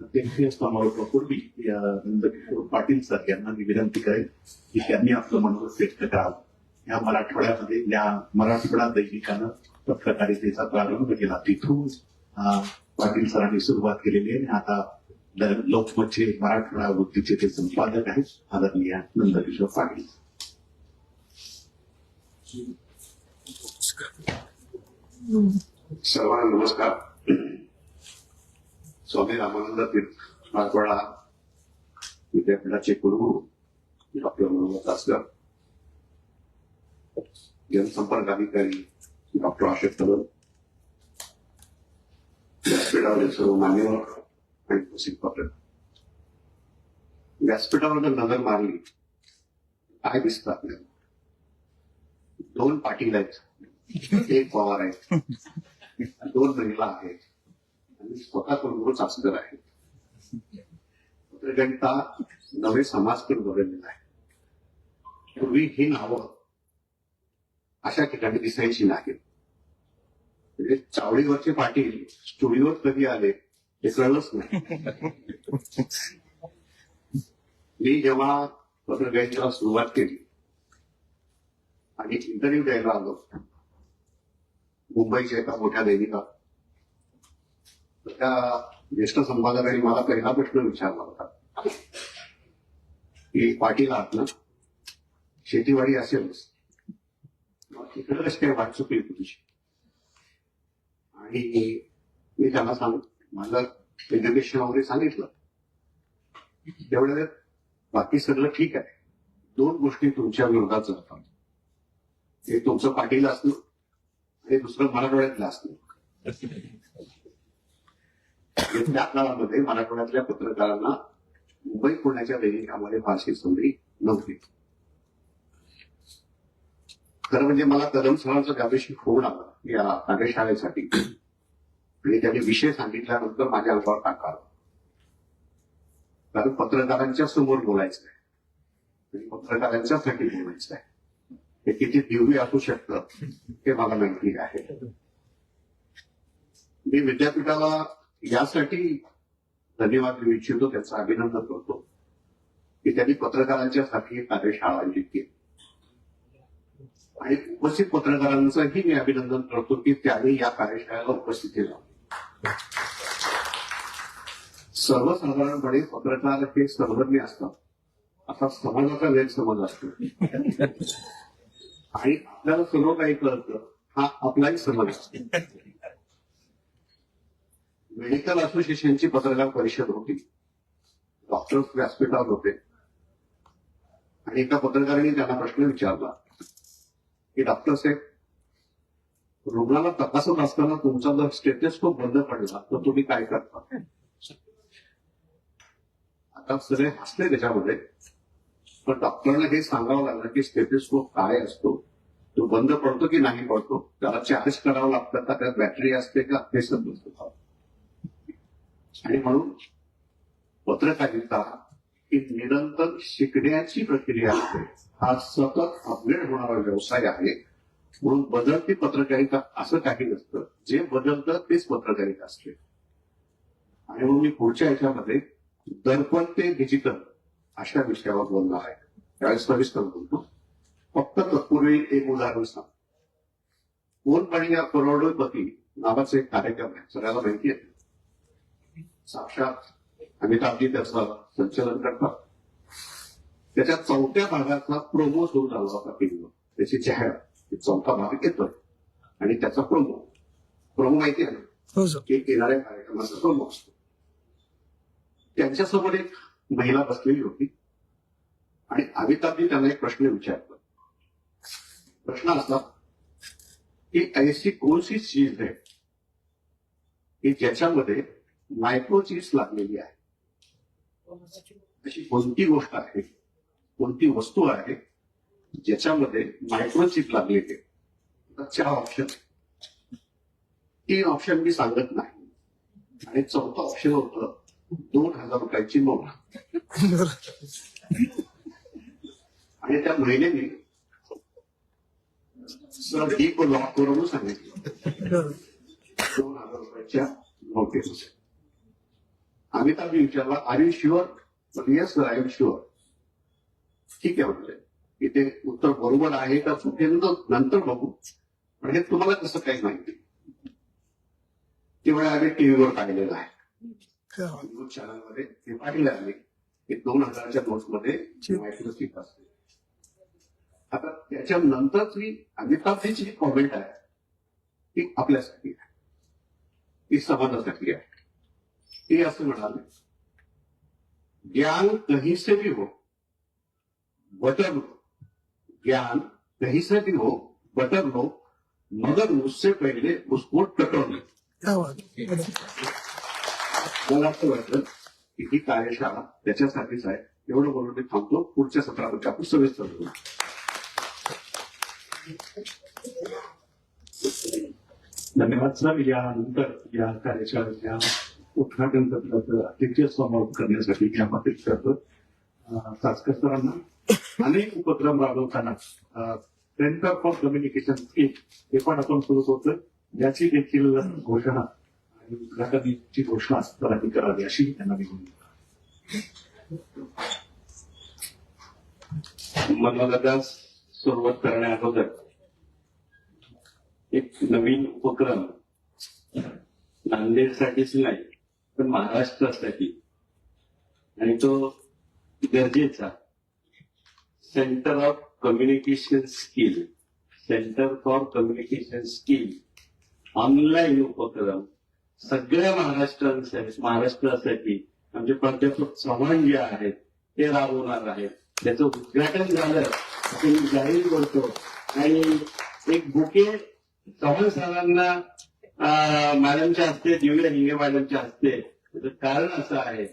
अध्यक्षीय समारोपापूर्वी नंदकिशोर पाटील सर यांना मी विनंती करेन की त्यांनी आपलं मनोगत व्यक्त करावं. या मराठवाड्यामध्ये या मराठवाडा दैनिकानं पत्रकारितेचा प्रारंभ केला, तिथून पाटील सरांनी सुरुवात केलेली आहे. आता लोकमतचे मराठवाडा वृत्तीचे ते संपादक आहेत आदरणीय नंदकिशोर पाटील. सर्वांना नमस्कार. स्वामी रामानंद तीर्थ मराठवाडा विद्यापीठाचे कुलगुरू डॉक्टर मनोहर दासकर, जनसंपर्क अधिकारी डॉक्टर अशोक कदम, व्यासपीठावरील सर्व मान्यवर आणि उपस्थित पत्रकार. व्यासपीठावर जर नजर मारली काय दिसतं आपल्याला? 2 पाटील आहेत, 1 पवार आहेत, 2 महिला आहेत आणि स्वतः कुलगुरूच असणार आहे. पत्रकारिता नवे समाज पण बदललेला आहे. पूर्वी ही नावं अशा ठिकाणी दिसायची नाहीत. म्हणजे चावडीवरचे पाटील स्टुडिओत कधी आले हे कळलंच नाही. मी जेव्हा पत्रकारितेला सुरुवात केली आणि इंटरव्ह्यू द्यायला आलो मुंबईच्या एका मोठ्या दैनिकात, तर त्या ज्येष्ठ संपादकांनी मला पहिला प्रश्न विचारला होता की पाटील आहात ना, शेतीवाडी असेलच, तिकडे कशी काय वाट चुकली तुझी? आणि मी त्यांना माझं एज्युकेशन वगैरे सांगितलं. तेवढ्या बाकी सगळं ठीक आहे, 2 गोष्टी तुमच्या विरोधात जातात. एक तुमचं पाटील असणं आणि दुसरं मराठवाड्यातलं असणं. त्या काळामध्ये मराठवाड्यातल्या पत्रकारांना मुंबई पुण्याच्या दैनिकामध्ये फारशी संधी नव्हती. खरं म्हणजे मला कदम सरांचा त्याविषयी फोन आला या कार्यशाळेसाठी आणि त्यांनी विषय सांगितल्यानंतर माझ्या अंगावर टाका आला. कारण पत्रकारांच्या समोर बोलायचं आहे आणि पत्रकारांच्यासाठी बोलायचं आहे. हे किती दिव्य असू शकतं हे मला माहिती आहे. मी विद्यापीठाला यासाठी धन्यवाद देऊ इच्छितो, त्याचं अभिनंदन करतो की त्यांनी पत्रकारांच्यासाठी एक कार्यशाळा आयोजित केली आणि उपस्थित पत्रकारांचंही मी अभिनंदन करतो की त्यांनी या कार्यशाळेला उपस्थिती लावली. सर्वसाधारणपणे पत्रकार हे सर्वज्ञ असतात, असा समाजाचा गैरसमज असतो आणि आपल्याला सर्व काही कळतं हा आपलाही समज असतो. मेडिकल असोसिएशनची पत्रकार परिषद होती, डॉक्टर्स व्यासपीठावर होते आणि एका पत्रकाराने त्यांना प्रश्न विचारला की डॉक्टर साहेब, रुग्णाला तपासत असताना तुमचा जर स्टेथोस्कोप बंद पडला तर तुम्ही काय करता? आता सगळे हसले त्याच्यामध्ये, पण डॉक्टरला हे सांगावं लागलं की स्टेथोस्कोप काय असतो, तो बंद पडतो की नाही पडतो, त्याला चार्ज करावं लागतं का, त्यात बॅटरी असते का, हे समजतं. आणि म्हणून पत्रकारिता ही निरंतर शिकण्याची प्रक्रिया आहे. हा सतत अपग्रेड होणारा व्यवसाय आहे. म्हणून बदलती पत्रकारिता असं काही नसतं, जे बदलतं तेच पत्रकारिता असते. आणि म्हणून मी पुढच्या याच्यामध्ये दर्पण ते डिजिटल अशा विषयावर बोलणार आहे. त्यावेळेस सविस्तर बोलतो. फक्त तत्पूर्वी एक उदाहरण सांग. कोण पाणी या करोडोपती नावाचा एक कार्यक्रम आहे, सगळ्याला माहिती आहे. साक्षात अमिताभजी त्याचं संचालन करतात. त्याच्या 4थ्या भागाचा प्रोमो सुरू झाला होता टीव्हीवर. त्याची जाहिरात 4था भाग येतोय आणि त्याचा प्रोमो माहिती आहे ना, की येणाऱ्या कार्यक्रमाचा प्रोमो असतो. त्यांच्यासमोर एक महिला बसलेली होती आणि अमिताभजी त्यांना एक प्रश्न विचारला. प्रश्न असा की ऐसी कोणसी चीज आहे की ज्याच्यामध्ये मायक्रोचिप्स लागलेली आहे? अशी कोणती गोष्ट आहे, कोणती वस्तू आहे ज्याच्यामध्ये मायक्रोचिप लागलेली आहे? 4 ऑप्शन, 3 ऑप्शन मी सांगत नाही आणि 4थं ऑप्शन होतं 2,000 रुपयाची नोट. आणि त्या महिलेने सर डी को लॉक करून सांगितलं 2,000 रुपयाच्या नोटीस. आम्ही त्यांनी विचारला are you sure? Yes sir I am sure. ठीक आहे म्हटलं, इथे उत्तर बरोबर आहे का चुके नंतर बघू, पण हे तुम्हाला कसं काही माहिती? तेव्हा आम्ही टीव्हीवर पाहिलेलं आहे, न्यूज चॅनलमध्ये ते पाहिलं आम्ही की 2,000च्या नोटमध्ये माहिती स्थित असते. आता त्याच्यानंतरची अमिताभजीची जी कॉमेंट आहे ती आपल्यासाठी आहे, ती समाजासाठी आहे. ते असं म्हणाले, ज्ञान कहीं से भी हो बटर लो, ज्ञान कहीं से भी हो बटर लो, मगर मुझसे पहले उसको टटोल लो. मला असं वाटलं की ही कार्यशाळा त्याच्यासाठीच आहे. एवढं बोलून मी थांबतो. पुढच्या सत्रामध्ये आपण सविस्तर बोलू. धन्यवाद सर. यानंतर या कार्यशाळेच्या उद्घाटन सत्राचं अतिशय समारोप करण्यासाठी मी आमंत्रित करतो चाचकर सरांना. अनेक उपक्रम राबवताना सेंटर फॉर कम्युनिकेशन स्किल हे पण आपण सुरू होतं, याची देखील घोषणा आणि उद्घाटनाची घोषणा सरांनी करावी अशी त्यांना विनंती. मनोगतात सुरुवात करण्या अगोदर एक नवीन उपक्रम नांदेडसाठीच नाही पण महाराष्ट्रासाठी, आणि तो गरजेचा, centre of communication skill, centre for communication skill online उपक्रम सगळ्या महाराष्ट्रासाठी आमचे प्राध्यापक चव्हाण जे आहेत ते राबवणार आहेत. त्याचं उद्घाटन झालं ते मी जाहीर करतो. आणि एक बुके चव्हाण सरांना मॅडमच्या हस्ते देऊया, हिंगे मॅडमच्या हस्ते. त्याचं कारण असं आहे,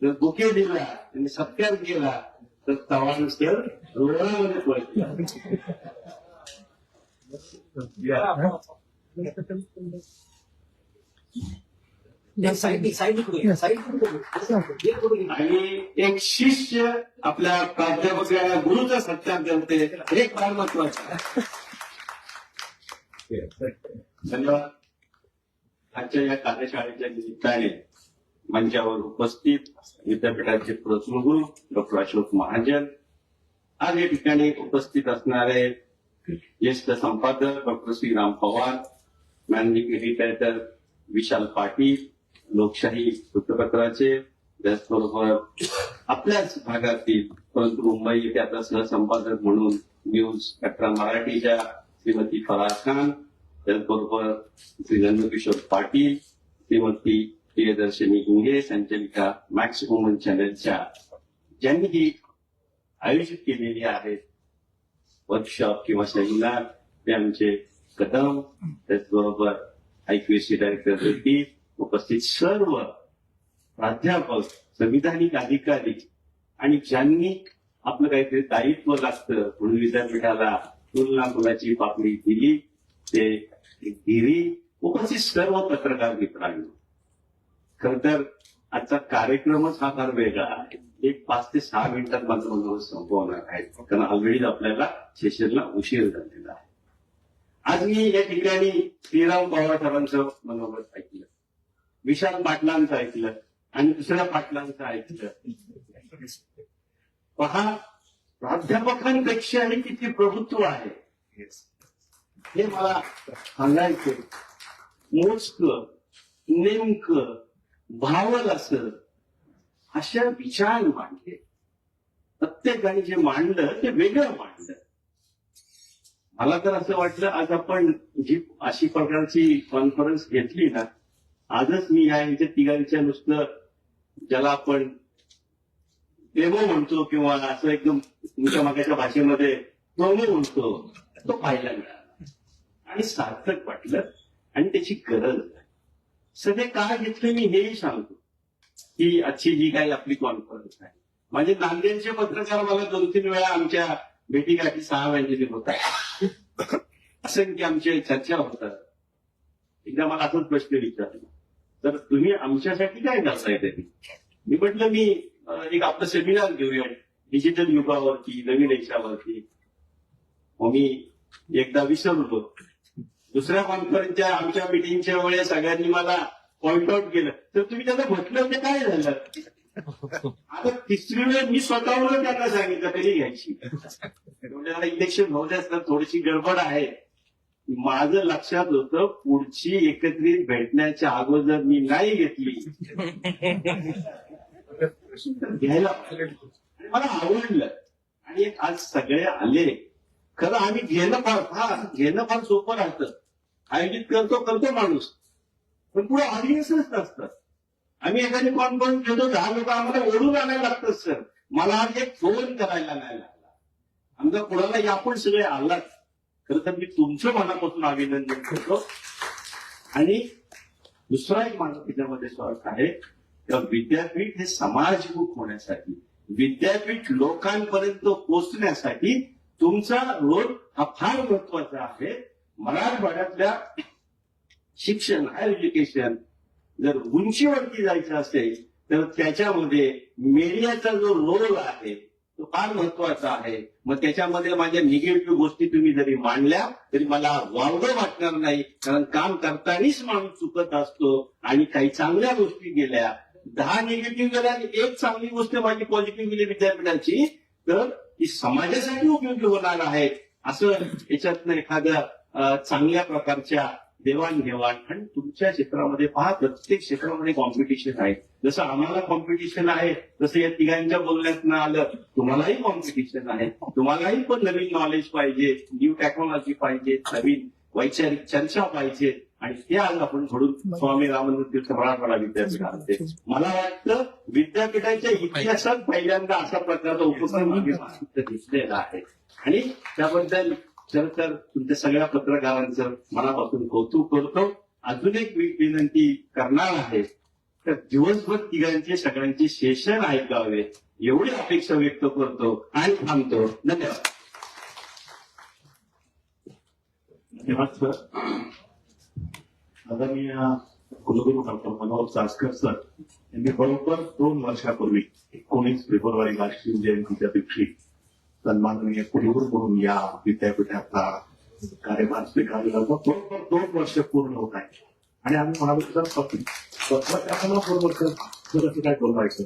जर बुके दिला आणि सत्कार केला तर चव्हाण सर रोडामध्ये पळतील. आणि एक शिष्य आपल्या प्राध्यापकाला गुरुचा सत्कार करते, हे फार महत्वाचं आहे. धन्यवाद. आजच्या या कार्यशाळेच्या निमित्ताने मंचावर उपस्थित विद्यापीठाचे कुलगुरू डॉक्टर अशोक महाजन, आज या ठिकाणी उपस्थित असणारे ज्येष्ठ संपादक doctor Shriram Pawar, managing editor Vishal Patil, Lokshahi वृत्तपत्राचे, त्याचबरोबर आपल्याच भागातील परंतु मुंबई येथे आता सहसंपादक म्हणून न्यूज 18 मराठीच्या श्रीमती फराह खान, त्याचबरोबर श्री नंदकिशोर पाटील, श्रीमती प्रियदर्शनी हिंगे, संचालिका मॅक्स वुमन चॅनलच्या, ज्यांनी ही आयोजित केलेली आहेत वर्कशॉप किंवा सेमिनार, ते आमचे कदम, त्याचबरोबर IQAC डायरेक्टर देखील उपस्थित सर्व प्राध्यापक, संविधानिक अधिकारी आणि ज्यांनी आपलं काहीतरी दायित्व लागतं म्हणून विद्यापीठाला तुलना गुलाची पापडी दिली, ते गिरी, उपस्थित सर्व पत्रकार मित्रांनो. खर तर आजचा कार्यक्रमच हा फार वेगळा आहे. एक 5 ते 6 मिनिटात माझं मनोगत संपवणार आहे, कारण ऑलरेडी आपल्याला सेशनला उशीर झालेला आहे. आज मी या ठिकाणी श्रीराम पवार सरांचं मनोगत ऐकलं, विशाल पाटलांचं ऐकलं आणि दुसऱ्या पाटलांचं ऐकलं. पहा, प्राध्यापकांपेक्षाही किती प्रभुत्व आहे हे मला सांगायचं. मोजकं, नेमकं, भावल असं अशा विचार मांडले. प्रत्येकाने जे मांडलं ते वेगळं मांडलं. मला तर असं वाटलं, आज आपण जी अशी प्रकारची कॉन्फरन्स घेतली ना, आजच मी यांच्या तिघांच्या नुसतं ज्याला आपण डेमो म्हणतो किंवा असं एकदम तुमच्या मागाच्या भाषेमध्ये प्रोमो म्हणतो, तो पाहायला मिळाला आणि सार्थक वाटलं आणि त्याची गरज आहे. सगळे का घेतले मी हेही सांगतो की आजची जी काही आपली कॉन्फरन्स आहे, म्हणजे नांदेडचे पत्रकार मला 2-3 वेळा आमच्या भेटीगाठी 6 महिने होत आहे. असंख्य आमच्या चर्चा होतात. एकदा मला असंच प्रश्न विचारला, तर तुम्ही आमच्यासाठी काय करताय तरी? मी म्हटलं मी एक आपलं सेमिनार घेऊया डिजिटल युगावरती, नवीन याच्यावरती. मग मी एकदा विसरलो. दुसऱ्या कॉन्फरन्सच्या आमच्या मिटिंगच्या वेळेस सगळ्यांनी मला पॉइंट आउट केलं, तर तुम्ही त्यांना म्हटलं म्हणजे काय झालं? आता तिसरी वेळ मी स्वतःहून त्यांना सांगितलं तरी घ्यायची. त्याला इलेक्शन होत असताना थोडीशी गडबड आहे. माझं लक्षात होतं पुढची एकत्रित भेटण्याच्या अगोदर मी नाही घेतली घ्यायला मला आवडलं. आणि आज सगळे आले. खरं आम्ही घेणं फार सोपं राहतं. आयोजित करतो माणूस, पण पुढे ऑडियन्सच नसतात. आम्ही एखादी कॉन्फरन्स घेतो, 10 लोक आम्हाला ओढून आणायला लागतात. सर मला आज एक फोन करायला नाही लागला. आमचा कुणाला यापून सगळे आलात. खरं तर मी तुमचं मनापासून अभिनंदन करतो. आणि दुसरा एक माझा त्याच्यामध्ये स्वार्थ आहे, तर विद्यापीठ हे समाजमुख होण्यासाठी, विद्यापीठ लोकांपर्यंत पोहोचण्यासाठी तुमचा रोल हा फार महत्वाचा आहे. मराठवाड्यातल्या शिक्षण, हायर एज्युकेशन जर उंचीवरती जायचं असेल तर त्याच्यामध्ये मीडियाचा जो रोल आहे तो फार महत्वाचा आहे. मग त्याच्यामध्ये माझ्या निगेटिव्ह गोष्टी तुम्ही जरी मांडल्या तरी मला वावगं वाटणार नाही, कारण काम करतानाच माणूस चुकत असतो. आणि काही चांगल्या गोष्टी गेल्या, 10 निगेटिव्ह गेल्या आणि एक चांगली गोष्ट माझी पॉझिटिव्ह गेली विद्यापीठाची, तर ती समाजासाठी उपयोगी होणार आहे. असं याच्यातनं एखाद्या चांगल्या प्रकारच्या देवाणघेवाण. आणि तुमच्या क्षेत्रामध्ये पहा, प्रत्येक क्षेत्रामध्ये कॉम्पिटिशन आहे. जसं आम्हाला कॉम्पिटिशन आहे तसं या तिघांच्या बोलण्यातनं आलं, तुम्हालाही कॉम्पिटिशन आहे. तुम्हालाही पण नवीन नॉलेज पाहिजे, न्यू टेक्नॉलॉजी पाहिजे, नवीन वैचारिक चर्चा पाहिजे. आणि ते आज आपण घडून स्वामी रामानंद तीर्थ मराठवाडा विद्यापीठामध्ये मला वाटतं विद्यापीठाच्या इतिहासात पहिल्यांदा अशा प्रकारचा उपक्रम दिसलेला आहे. आणि त्याबद्दल खरं तर तुमच्या सगळ्या पत्रकारांचं मनापासून कौतुक करतो. अजून एक विनंती करणार आहे, तर दिवसभर तिघांचे सगळ्यांचे सेशन ऐकावे एवढी अपेक्षा व्यक्त करतो आणि थांबतो. धन्यवाद. धन्यवाद सर. आदरणीय कुलगुरू डॉक्टर मनोहर चासकर सर यांनी बरोबर 2 वर्षापूर्वी 19 फेब्रुवारीला शिव जयंतीच्या दिवशी सन्माननीय कुलगुरू म्हणून या विद्यापीठाचा कार्यभार स्वीकारलेला होता. बरोबर 2 वर्ष पूर्ण होत आहे. आणि आम्ही म्हणालो सर बरोबर कसं काय बोलवायचं.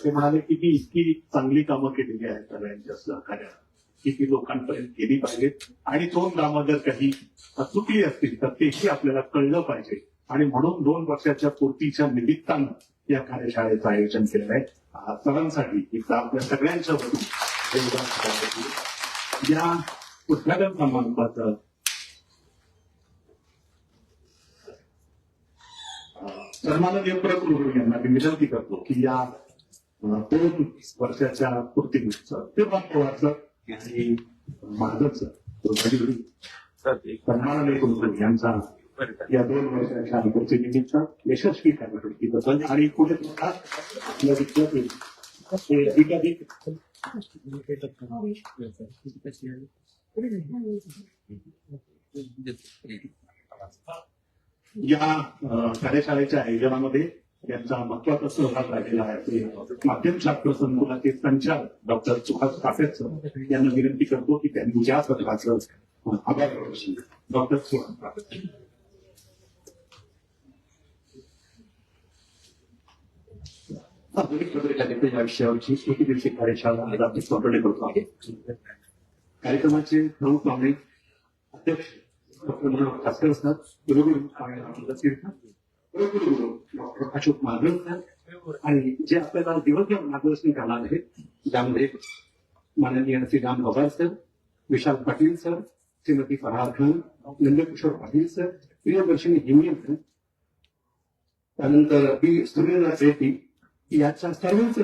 ते म्हणाले की ती इतकी चांगली कामं केलेली आहेत सगळ्यांच्या सहकार्यानं की ती लोकांपर्यंत गेली पाहिजेत. आणि 2 कामं जर काही चुकली असतील तर तेही आपल्याला कळलं पाहिजे. आणि म्हणून 2 वर्षाच्या पूर्तीच्या निमित्तानं या कार्यशाळेचं आयोजन केलेलं आहे. सरांसाठी एकदा आपल्या सगळ्यांच्या वतीने या उद्घाटन समारंभाचं सन्माननीय कुलगुरू यांना मी विनंती करतो की या 2 वर्षाच्या पूर्तीनिमित्त ते महत्वाचं आणि माझंच सन्माननीय कुलगुरू यांचा या 2 वर्षाच्या पूर्तीनिमित्त यशस्वी कार्यक्रम आणि पुढे आपल्या विद्यापीठ हे एकाधिक या कार्यशाळेच्या आयोजनामध्ये यांचा महत्वाचा सहभाग राहिलेला आहे. माध्यम शास्त्र संकुलाचे संचालक डॉक्टर सुहास काफेत सर यांना विनंती करतो की त्यांनी या सत्राचं आभार प्रदर्शन. डॉक्टर सुहास काफेत. आधुनिक पत्रकारिता या विषयावरची 1 दिवसीय कार्यशाळा आज आपण संपन्न करतो आहे. कार्यक्रमाचे प्रमुख पाहुणे अध्यक्ष डॉक्टर मनोहर चासकर असतात, कुलगुरू स्वामी रामानंद तीर्थ, कुलगुरू डॉक्टर अशोक माधव सर, आणि जे आपल्याला दिवसभर मार्गदर्शन करणार आहेत त्यामध्ये माननीय श्रीराम पवार सर, विशाल पाटील सर, श्रीमती फरार खान, नंदकिशोर पाटील सर, प्रियदर्शनी हिंगे सर, त्यानंतर पी सुरेंद्र रेड्डी. याच्या सर्वांचे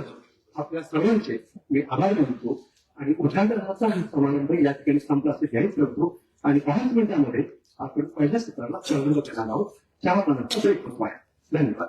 आपल्या सर्वांचे मी आभार मानतो. आणि उद्घाटनाचा समारंभ या ठिकाणी संपला असे जाहीर करतो. आणि 5 मिनिटांमध्ये आपण पहिल्या सत्राला प्रारंभ करणार आहोत. 4 मिनिटांचा ब्रेक होतो आहे. धन्यवाद.